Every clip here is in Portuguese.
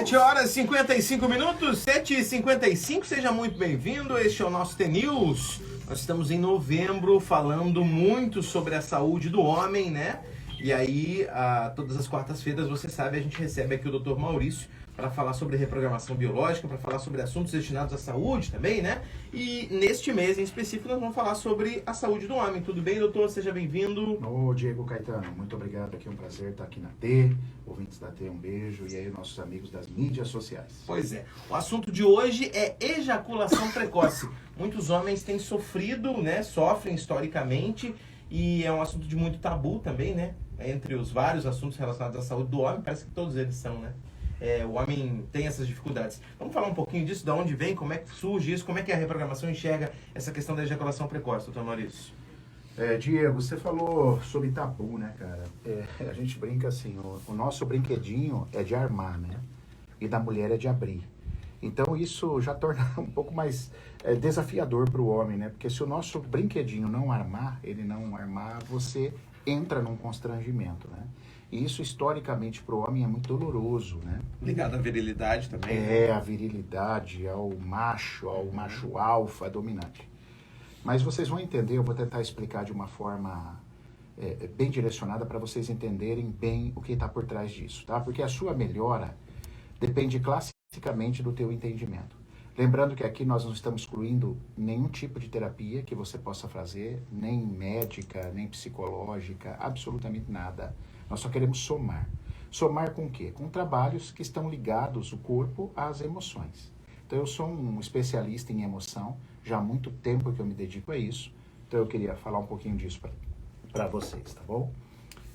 7 horas e 55 minutos, 7h55, seja muito bem-vindo, este é o nosso T-News. Nós estamos em novembro falando muito sobre a saúde do homem, né? E aí, todas as quartas-feiras, você sabe, a gente recebe aqui o Dr. Maurício para falar sobre reprogramação biológica, para falar sobre assuntos destinados à saúde também, né? E neste mês em específico nós vamos falar sobre a saúde do homem. Tudo bem, doutor? Seja bem-vindo. Ô, Diego Caetano, muito obrigado. Aqui é um prazer estar aqui na T. Ouvintes da T, um beijo. E aí, nossos amigos das mídias sociais. Pois é. O assunto de hoje é ejaculação precoce. Muitos homens têm sofrido, né? Sofrem historicamente. E é um assunto de muito tabu também, né? Entre os vários assuntos relacionados à saúde do homem, parece que todos eles são, né? O homem tem essas dificuldades. Vamos falar um pouquinho disso, de onde vem, como é que surge isso, como é que a reprogramação enxerga essa questão da ejaculação precoce, doutor Maurício? Diego, você falou sobre tabu, né, cara? A gente brinca assim, o nosso brinquedinho é de armar, né? E da mulher é de abrir. Então isso já torna um pouco mais desafiador para o homem, né? Porque se o nosso brinquedinho não armar, você entra num constrangimento, né? E isso, historicamente, para o homem é muito doloroso, né? Ligado à virilidade também. A virilidade, ao macho alfa dominante. Mas vocês vão entender, eu vou tentar explicar de uma forma bem direcionada para vocês entenderem bem o que está por trás disso, tá? Porque a sua melhora depende classicamente do teu entendimento. Lembrando que aqui nós não estamos excluindo nenhum tipo de terapia que você possa fazer, nem médica, nem psicológica, absolutamente nada. Nós só queremos somar. Somar com o quê? Com trabalhos que estão ligados, o corpo, às emoções. Então eu sou um especialista em emoção, já há muito tempo que eu me dedico a isso, então eu queria falar um pouquinho disso para vocês, tá bom?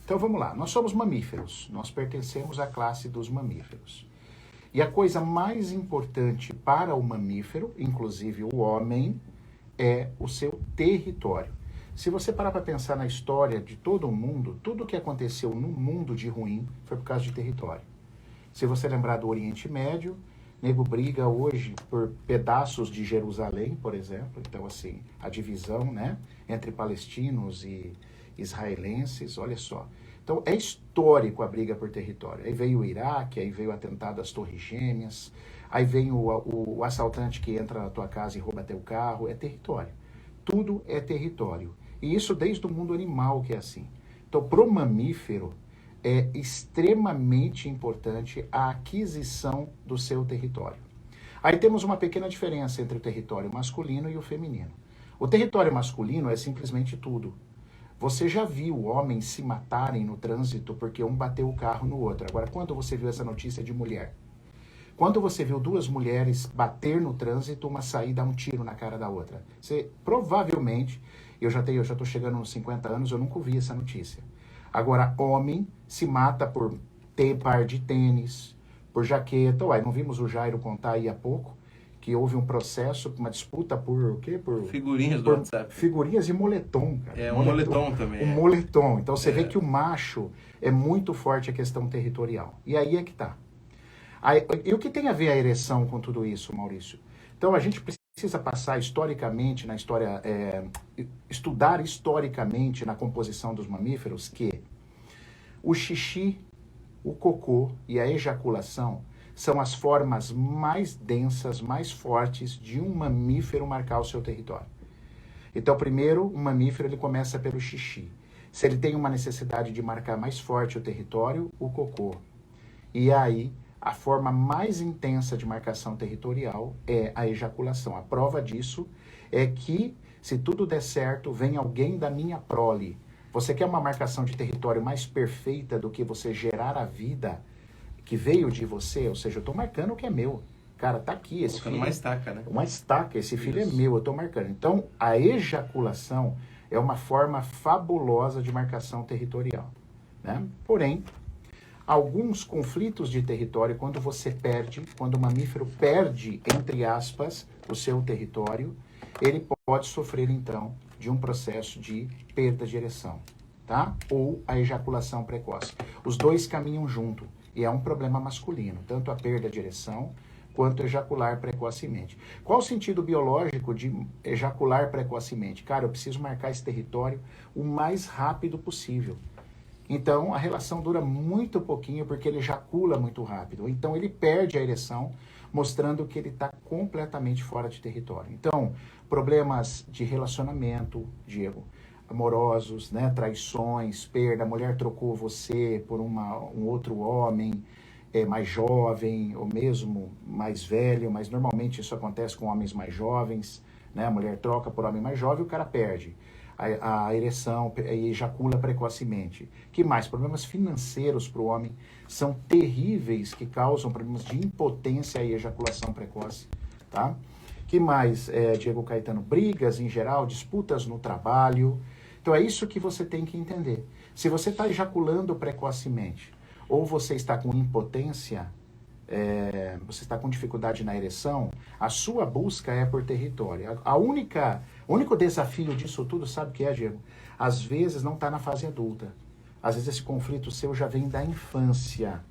Então vamos lá, nós somos mamíferos, nós pertencemos à classe dos mamíferos. E a coisa mais importante para o mamífero, inclusive o homem, é o seu território. Se você parar para pensar na história de todo o mundo, tudo o que aconteceu no mundo de ruim foi por causa de território. Se você lembrar do Oriente Médio, nego briga hoje por pedaços de Jerusalém, por exemplo. Então, assim, a divisão, né, entre palestinos e israelenses, olha só. Então, é histórico a briga por território. Aí veio o Iraque, aí veio o atentado às Torres Gêmeas, aí vem o assaltante que entra na tua casa e rouba teu carro. É território. Tudo é território. E isso desde o mundo animal que é assim. Então, para o mamífero, é extremamente importante a aquisição do seu território. Aí temos uma pequena diferença entre o território masculino e o feminino. O território masculino é simplesmente tudo. Você já viu homens se matarem no trânsito porque um bateu o carro no outro. Agora, quando você viu essa notícia de mulher? Quando você viu duas mulheres bater no trânsito, uma sair e dar um tiro na cara da outra? Você provavelmente, eu já estou chegando nos 50 anos, eu nunca vi essa notícia. Agora, homem se mata por ter par de tênis, por jaqueta. Uai, não vimos o Jairo contar aí há pouco que houve um processo, uma disputa por o quê? Por figurinhas do WhatsApp. Figurinhas e moletom, cara. Um moletom também. Um moletom. Então você vê que o macho é muito forte a questão territorial. E aí é que tá. E o que tem a ver a ereção com tudo isso, Maurício? Então a gente precisa passar historicamente na história, estudar historicamente na composição dos mamíferos que o xixi, o cocô e a ejaculação são as formas mais densas, mais fortes de um mamífero marcar o seu território. Então, primeiro, um mamífero ele começa pelo xixi. Se ele tem uma necessidade de marcar mais forte o território, o cocô. E aí, a forma mais intensa de marcação territorial é a ejaculação. A prova disso é que, se tudo der certo, vem alguém da minha prole. Você quer uma marcação de território mais perfeita do que você gerar a vida que veio de você? Ou seja, eu estou marcando o que é meu. Cara, tá aqui esse filho. Uma estaca, né? Uma estaca, esse filho é meu, eu estou marcando. Então, a ejaculação é uma forma fabulosa de marcação territorial, né? Porém, alguns conflitos de território, quando o mamífero perde, entre aspas, o seu território, ele pode sofrer, então, de um processo de perda de ereção, tá? Ou a ejaculação precoce. Os dois caminham junto e é um problema masculino, tanto a perda de ereção quanto ejacular precocemente. Qual o sentido biológico de ejacular precocemente? Cara, eu preciso marcar esse território o mais rápido possível. Então, a relação dura muito pouquinho porque ele ejacula muito rápido. Então, ele perde a ereção, mostrando que ele está completamente fora de território. Então, problemas de relacionamento, Diego, amorosos, né, traições, perda, a mulher trocou você por um outro homem mais jovem ou mesmo mais velho, mas normalmente isso acontece com homens mais jovens, né, a mulher troca por homem mais jovem e o cara perde a ereção e ejacula precocemente. Que mais? Problemas financeiros para o homem são terríveis, que causam problemas de impotência e ejaculação precoce, tá? Que mais, Diego Caetano? Brigas em geral, disputas no trabalho. Então é isso que você tem que entender. Se você está ejaculando precocemente ou você está com impotência, você está com dificuldade na ereção, a sua busca é por território. O único desafio disso tudo, sabe o que é, Diego? Às vezes não está na fase adulta. Às vezes esse conflito seu já vem da infância.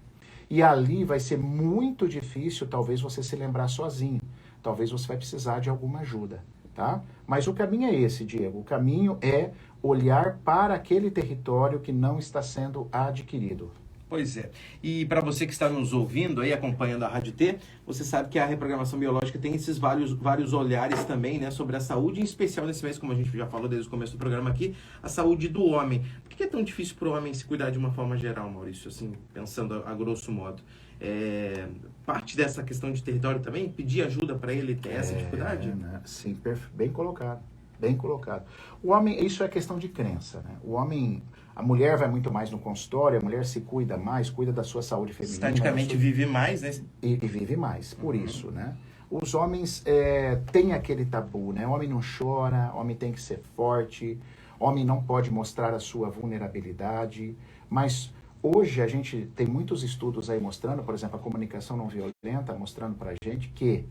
E ali vai ser muito difícil, talvez, você se lembrar sozinho. Talvez você vai precisar de alguma ajuda, tá? Mas o caminho é esse, Diego. O caminho é olhar para aquele território que não está sendo adquirido. Pois é. E para você que está nos ouvindo aí, acompanhando a Rádio T, você sabe que a reprogramação biológica tem esses vários olhares também, né, sobre a saúde, em especial nesse mês, como a gente já falou desde o começo do programa aqui, a saúde do homem. Por que é tão difícil para o homem se cuidar de uma forma geral, Maurício? Assim, pensando a grosso modo. Parte dessa questão de território também, pedir ajuda para ele ter essa dificuldade? Né? Sim, bem colocado. Bem colocado. O homem, isso é questão de crença, né? O homem, a mulher vai muito mais no consultório, a mulher se cuida mais, cuida da sua saúde feminina. Estaticamente vive mais, né? E vive mais, por isso, né? Os homens têm aquele tabu, né? O homem não chora, o homem tem que ser forte, o homem não pode mostrar a sua vulnerabilidade, mas hoje a gente tem muitos estudos aí mostrando, por exemplo, a comunicação não violenta, mostrando pra gente que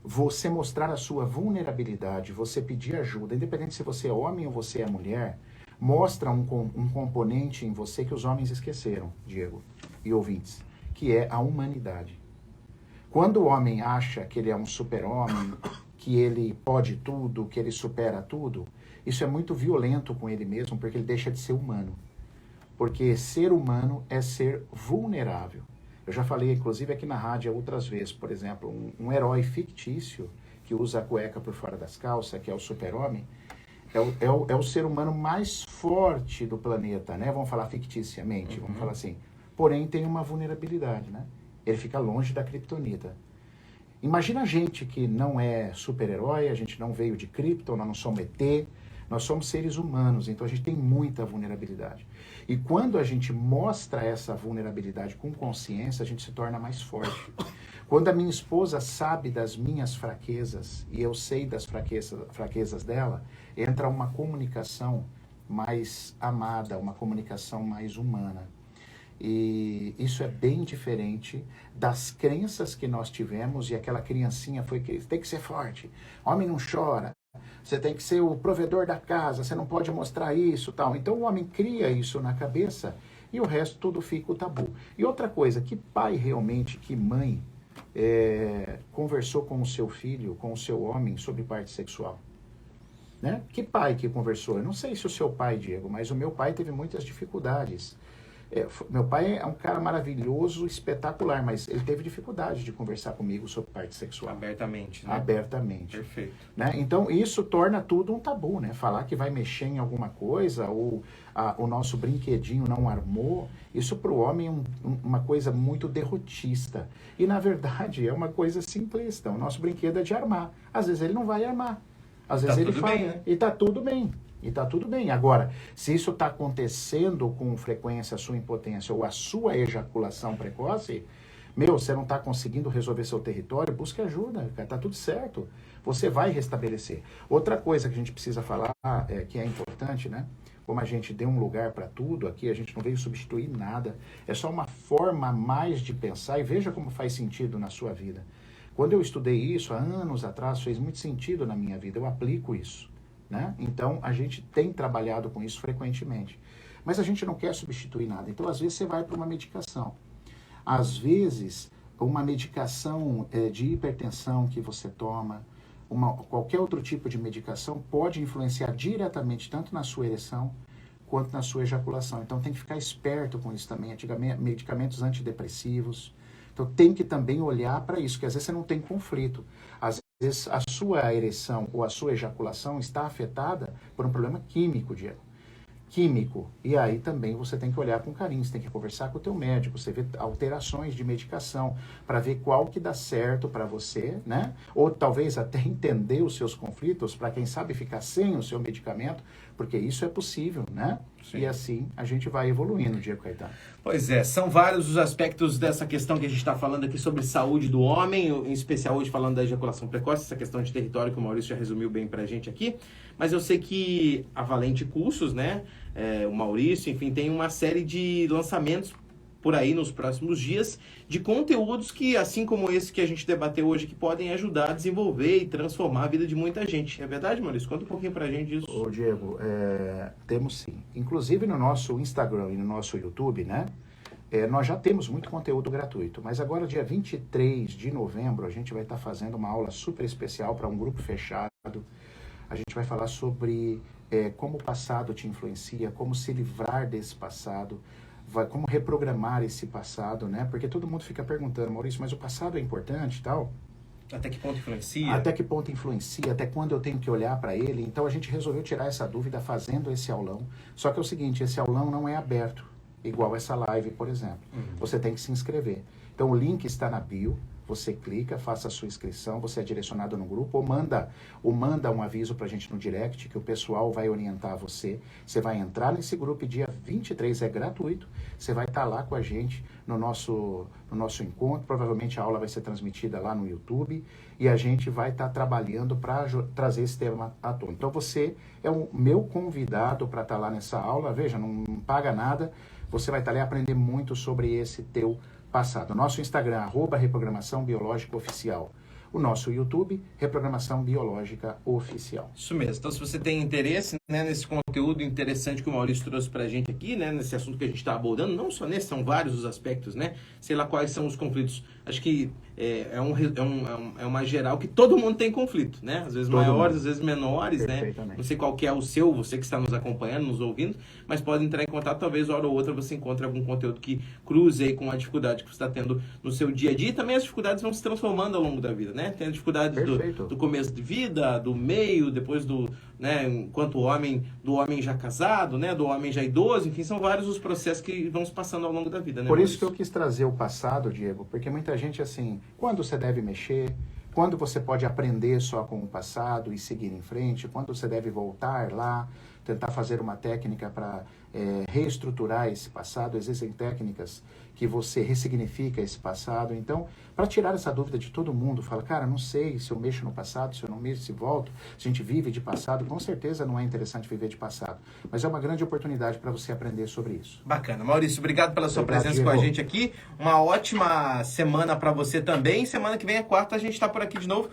você mostrar a sua vulnerabilidade, você pedir ajuda, independente se você é homem ou você é mulher, mostra um componente em você que os homens esqueceram, Diego e ouvintes, que é a humanidade. Quando o homem acha que ele é um super-homem, que ele pode tudo, que ele supera tudo, isso é muito violento com ele mesmo, porque ele deixa de ser humano. Porque ser humano é ser vulnerável. Eu já falei, inclusive, aqui na rádio outras vezes, por exemplo, um herói fictício que usa a cueca por fora das calças, que é o super-homem, é o ser humano mais forte do planeta, né? Vamos falar ficticiamente, vamos falar assim. Porém, tem uma vulnerabilidade, né? Ele fica longe da criptonita. Imagina a gente que não é super-herói, a gente não veio de Krypton, nós não somos ET, nós somos seres humanos, então a gente tem muita vulnerabilidade. E quando a gente mostra essa vulnerabilidade com consciência, a gente se torna mais forte. Quando a minha esposa sabe das minhas fraquezas e eu sei das fraquezas dela, entra uma comunicação mais amada, uma comunicação mais humana. E isso é bem diferente das crenças que nós tivemos, e aquela criancinha foi que tem que ser forte, homem não chora, você tem que ser o provedor da casa, você não pode mostrar isso, tal. Então o homem cria isso na cabeça e o resto tudo fica o tabu. E outra coisa, que pai realmente, que mãe conversou com o seu filho, com o seu homem sobre parte sexual? Né? Que pai que conversou? Eu não sei se o seu pai, Diego, mas o meu pai teve muitas dificuldades. Meu pai é um cara maravilhoso, espetacular, mas ele teve dificuldade de conversar comigo sobre parte sexual. Abertamente, né? Abertamente. Perfeito. Né? Então, isso torna tudo um tabu, né? Falar que vai mexer em alguma coisa, ou o nosso brinquedinho não armou, isso para o homem é uma coisa muito derrotista. E, na verdade, é uma coisa simplista. O nosso brinquedo é de armar. Às vezes ele não vai armar. Às vezes ele fala, né? E tá tudo bem. E tá tudo bem. Agora, se isso está acontecendo com frequência, a sua impotência ou a sua ejaculação precoce, você não está conseguindo resolver seu território, busque ajuda, cara, tá tudo certo. Você vai restabelecer. Outra coisa que a gente precisa falar, que é importante, né? Como a gente deu um lugar para tudo aqui, a gente não veio substituir nada. É só uma forma a mais de pensar, e veja como faz sentido na sua vida. Quando eu estudei isso, há anos atrás, fez muito sentido na minha vida. Eu aplico isso. Né? Então, a gente tem trabalhado com isso frequentemente. Mas a gente não quer substituir nada. Então, às vezes, você vai para uma medicação. Às vezes, uma medicação de hipertensão que você toma, qualquer outro tipo de medicação pode influenciar diretamente tanto na sua ereção quanto na sua ejaculação. Então tem que ficar esperto com isso também. Medicamentos antidepressivos. Então tem que também olhar para isso, que às vezes você não tem conflito. Às vezes a sua ereção ou a sua ejaculação está afetada por um problema químico, Diego. Químico. E aí também você tem que olhar com carinho, você tem que conversar com o teu médico, você vê alterações de medicação para ver qual que dá certo para você, né? Ou talvez até entender os seus conflitos para quem sabe ficar sem o seu medicamento, porque isso é possível, né? Sim. E assim a gente vai evoluindo, Diego Caetano. Pois é, são vários os aspectos dessa questão que a gente está falando aqui sobre saúde do homem, em especial hoje falando da ejaculação precoce, essa questão de território que o Maurício já resumiu bem pra gente aqui, mas eu sei que a Valente Cursos, né, o Maurício, enfim, tem uma série de lançamentos por aí nos próximos dias de conteúdos que, assim como esse que a gente debateu hoje, que podem ajudar a desenvolver e transformar a vida de muita gente. É verdade, Maurício? Conta um pouquinho pra gente disso. Ô, Diego, temos sim. Inclusive no nosso Instagram e no nosso YouTube, né? Nós já temos muito conteúdo gratuito, mas agora, dia 23 de novembro, a gente vai estar fazendo uma aula super especial para um grupo fechado. A gente vai falar sobre como o passado te influencia, como se livrar desse passado, como reprogramar esse passado, né? Porque todo mundo fica perguntando, Maurício, mas o passado é importante e tal? Até que ponto influencia? Até que ponto influencia, até quando eu tenho que olhar para ele. Então a gente resolveu tirar essa dúvida fazendo esse aulão. Só que é o seguinte, esse aulão não é aberto, igual essa live, por exemplo. Você tem que se inscrever. Então o link está na bio, você clica, faça a sua inscrição, você é direcionado no grupo, ou manda um aviso pra gente no direct, que o pessoal vai orientar você. Você vai entrar nesse grupo e dia 23 é gratuito, você vai estar lá com a gente no nosso encontro, provavelmente a aula vai ser transmitida lá no YouTube, e a gente vai estar trabalhando para trazer esse tema à tona. Então você é o meu convidado para estar lá nessa aula, veja, não paga nada, você vai estar lá e aprender muito sobre esse teu passado. Nosso Instagram, @Reprogramação Biológica Oficial. O nosso YouTube, Reprogramação Biológica Oficial. Isso mesmo. Então, se você tem interesse, né, nesse conteúdo interessante que o Maurício trouxe pra gente aqui, né, nesse assunto que a gente está abordando, não só nesse, são vários os aspectos, né? Sei lá quais são os conflitos. Acho que é uma geral que todo mundo tem conflito, né? Às vezes maiores, às vezes menores, né? Não sei qual que é o seu, você que está nos acompanhando, nos ouvindo, mas pode entrar em contato, talvez hora ou outra você encontre algum conteúdo que cruze aí com a dificuldade que você está tendo no seu dia a dia, e também as dificuldades vão se transformando ao longo da vida, né? Tem a dificuldade do começo de vida, do meio, depois né, enquanto do homem já casado, né, do homem já idoso, enfim, são vários os processos que vão se passando ao longo da vida, né? Por isso que eu quis trazer o passado, Diego, porque muita gente, assim, quando você deve mexer, quando você pode aprender só com o passado e seguir em frente, quando você deve voltar lá, tentar fazer uma técnica para reestruturar esse passado. Existem técnicas que você ressignifica esse passado. Então, para tirar essa dúvida de todo mundo, fala, cara, não sei se eu mexo no passado, se eu não mexo, se volto, se a gente vive de passado, com certeza não é interessante viver de passado, mas é uma grande oportunidade para você aprender sobre isso. Bacana. Maurício, obrigado pela sua presença com a gente aqui. Uma ótima semana para você também. Semana que vem, quarta, a gente está por aqui de novo